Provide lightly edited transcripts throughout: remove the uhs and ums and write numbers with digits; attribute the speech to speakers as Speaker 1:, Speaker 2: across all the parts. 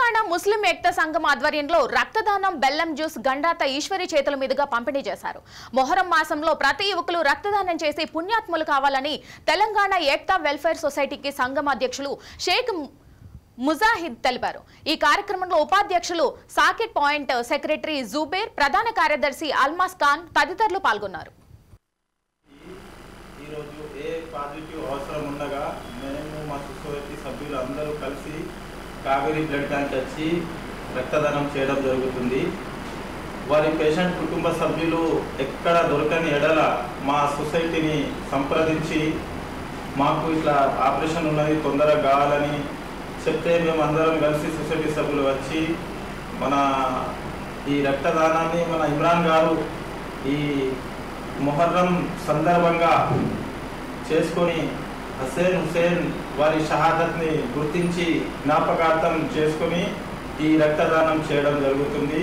Speaker 1: తెలంగాణ ముస్లిం ఏక్తా సంఘం ఆధ్వర్యంలో రక్తదానం బెల్లం జ్యూస్ గండాత ఈశ్వరి చేతుల మీదుగా పంపిణీ చేశారు. మొహరం మాసంలో ప్రతి యువకులు రక్తదానం చేసి పుణ్యాత్ములు కావాలని తెలంగాణ ఏక్తా వెల్ఫేర్ సొసైటీకి సంఘం అధ్యక్షులు షేక్ ముజాహిద్ తెలిపారు. ఈ కార్యక్రమంలో ఉపాధ్యక్షులు సాకిట్ పాయింట్ సెక్రటరీ జుబేర్, ప్రధాన కార్యదర్శి అల్మాస్ ఖాన్ తదితరులు పాల్గొన్నారు.
Speaker 2: కావేరీ బ్లడ్ బ్యాంక్ వచ్చి రక్తదానం చేయడం జరుగుతుంది. వారి పేషెంట్ కుటుంబ సభ్యులు ఎక్కడ దొరకని ఎడల మా సొసైటీని సంప్రదించి మాకు ఇట్లా ఆపరేషన్ ఉన్నది తొందరగా కావాలని చెప్తే మేము అందరం కలిసి సొసైటీ సభ్యులు వచ్చి మన ఈ రక్తదానాన్ని మన ఇమ్రాన్ గారు ఈ మొహర్రం సందర్భంగా చేసుకొని హుసేన్ వారి షహాదత్ని గుర్తించి జ్ఞాపకార్థం చేసుకొని ఈ రక్తదానం చేయడం జరుగుతుంది.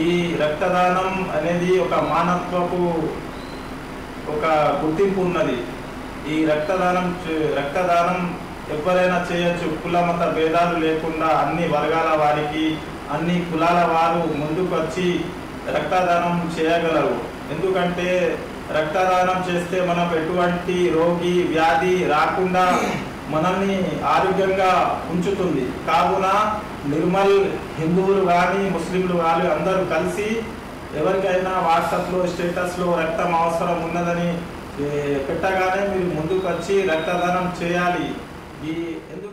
Speaker 2: ఈ రక్తదానం అనేది ఒక మానవత్వపు ఒక గుర్తింపు ఉన్నది. ఈ రక్తదానం ఎవరైనా చేయొచ్చు. కుల మత భేదాలు లేకుండా అన్ని వర్గాల వారికి, అన్ని కులాల వారు ముందుకు వచ్చి రక్తదానం చేయగలరు. ఎందుకంటే రక్తదానం చేస్తే మనం ఎటువంటి రోగి వ్యాధి రాకుండా మనల్ని ఆరోగ్యంగా ఉంచుతుంది. కావున నిర్మల్ హిందువులు కానీ ముస్లింలు కానీ అందరూ కలిసి ఎవరికైనా వాట్సాప్లో స్టేటస్లో రక్తం అవసరం ఉన్నదని పెట్టగానే మీరు ముందుకు వచ్చి రక్తదానం చేయాలి. ఎందుకు